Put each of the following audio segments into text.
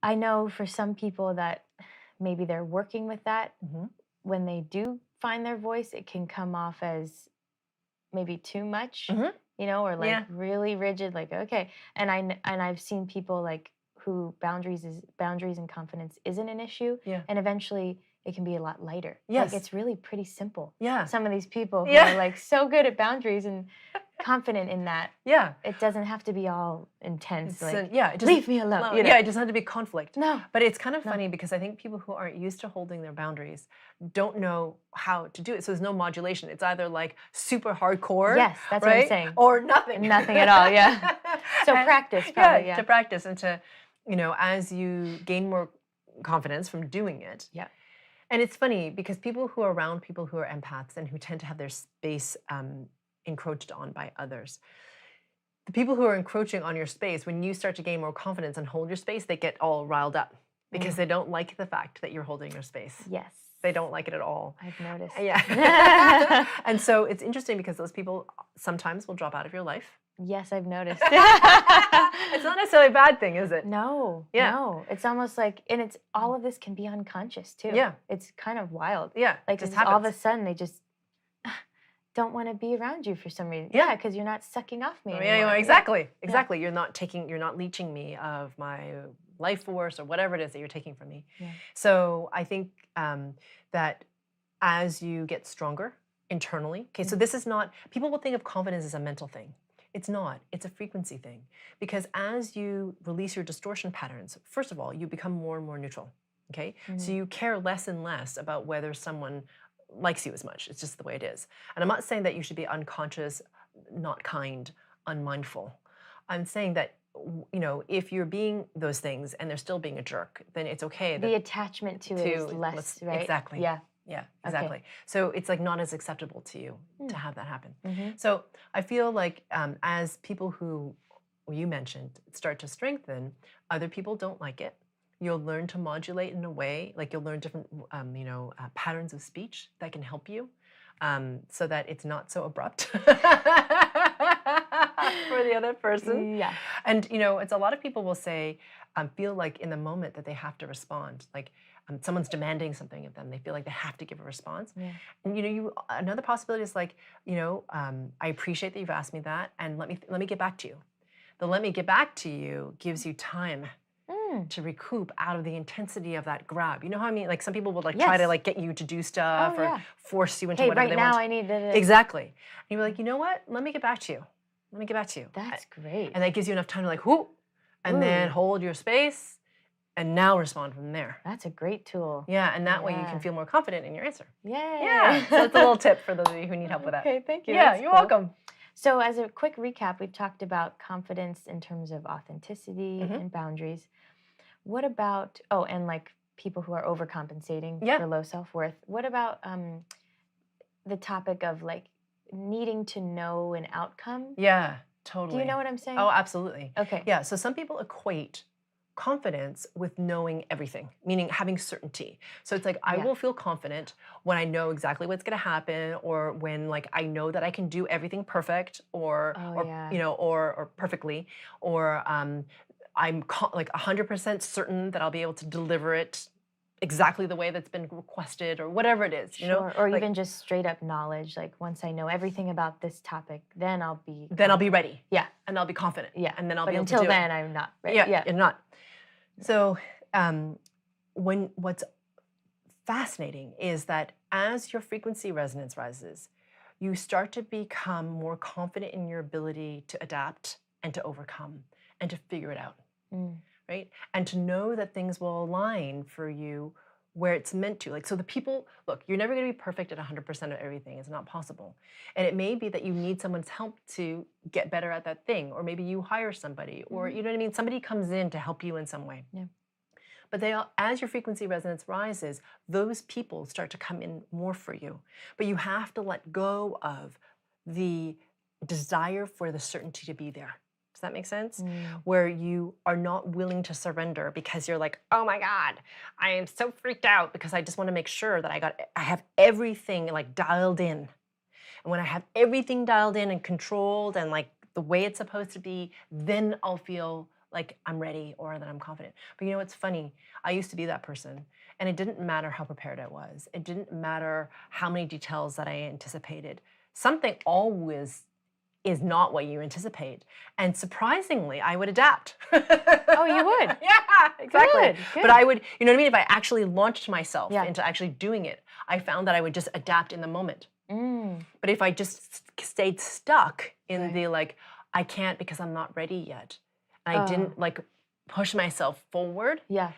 I know for some people that maybe they're working with that. When they do find their voice, it can come off as maybe too much, or like really rigid, like, okay. And I've seen people like who boundaries and confidence isn't an issue. And eventually it can be a lot lighter. Like it's really pretty simple. Some of these people who are like so good at boundaries and confident in that. It doesn't have to be all intense. Like, leave me alone. It doesn't have to be conflict. No. But it's kind of funny because I think people who aren't used to holding their boundaries don't know how to do it. So there's no modulation. It's either like super hardcore. Yes, that's what I'm saying. Or nothing. Nothing at all, So practice, probably, to practice and to, as you gain more confidence from doing it. And it's funny because people who are around people who are empaths and who tend to have their space encroached on by others. The people who are encroaching on your space, when you start to gain more confidence and hold your space, they get all riled up because they don't like the fact that you're holding your space. Yes. They don't like it at all. I've noticed. And so it's interesting because those people sometimes will drop out of your life. Yes, I've noticed. It's not necessarily a bad thing, is it? No. No. It's almost like, and it's all of this can be unconscious too. It's kind of wild. Like just all of a sudden they just don't want to be around you for some reason. Because you're not sucking off me anymore. Exactly. You're not leeching me of my life force or whatever it is that you're taking from me. So I think that as you get stronger internally, okay, so this is not, people will think of confidence as a mental thing. It's not. It's a frequency thing. Because as you release your distortion patterns, first of all, you become more and more neutral. Okay? So you care less and less about whether someone likes you as much. It's just the way it is. And I'm not saying that you should be unconscious, not kind, unmindful. I'm saying that, if you're being those things and they're still being a jerk, then it's okay. The attachment to it is less, right? Exactly. Yeah, exactly. Okay. So it's like not as acceptable to you to have that happen. So I feel like as people who you mentioned start to strengthen, other people don't like it. You'll learn to modulate in a way, like you'll learn different, patterns of speech that can help you so that it's not so abrupt for the other person. And, it's a lot of people will say, feel like in the moment that they have to respond, like someone's demanding something of them. They feel like they have to give a response. And, another possibility is like, I appreciate that you've asked me that and let me get back to you. The let me get back to you gives you time to recoup out of the intensity of that grab. You know how I mean? Like some people would try to get you to do stuff or force you into whatever they want. Right now I need to. Exactly. And you're like, you know what? Let me get back to you. Let me get back to you. That's great. And that gives you enough time to whoop, and then hold your space and now respond from there. That's a great tool. Yeah, and that way you can feel more confident in your answer. Yay. Yeah. So that's a little tip for those of you who need help with that. Okay, thank you. Yeah, that's you're cool. welcome. So as a quick recap, we've talked about confidence in terms of authenticity and boundaries. What about, and like people who are overcompensating for low self-worth. What about the topic of like needing to know an outcome? Yeah, totally. Do you know what I'm saying? Oh, absolutely. Okay. Yeah, so some people equate confidence with knowing everything, meaning having certainty. So it's like, I will feel confident when I know exactly what's going to happen, or when I know that I can do everything perfect or perfectly, or I'm 100% certain that I'll be able to deliver it exactly the way that's been requested, or whatever it is, you know? Or even just straight up knowledge, like once I know everything about this topip, then I'll be ready. Yeah. And I'll be confident. Yeah. And then I'll be able to do it. Until then, I'm not ready. Yeah, you're not. So what's fascinating is that as your frequency resonance rises, you start to become more confident in your ability to adapt and to overcome and to figure it out. Right? And to know that things will align for you where it's meant to. So the people, look, you're never going to be perfect at 100% of everything. It's not possible. And it may be that you need someone's help to get better at that thing, or maybe you hire somebody, or you know what I mean? Somebody comes in to help you in some way. Yeah. But as your frequency resonance rises, those people start to come in more for you. But you have to let go of the desire for the certainty to be there. Does that make sense? Where you are not willing to surrender because you're like, oh my God, I am so freaked out because I just want to make sure that I have everything dialed in. And when I have everything dialed in and controlled and the way it's supposed to be, then I'll feel like I'm ready or that I'm confident. But you know what's funny? I used to be that person, and it didn't matter how prepared I was. It didn't matter how many details that I anticipated. Something always is not what you anticipate. And surprisingly, I would adapt. Oh, you would? Yeah, exactly. Good, good. But I would, you know what I mean? If I actually launched myself Yeah. into actually doing it, I found that I would just adapt in the moment. But if I just stayed stuck in the like, I can't because I'm not ready yet, and I didn't like push myself forward, yeah,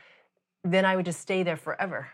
then I would just stay there forever.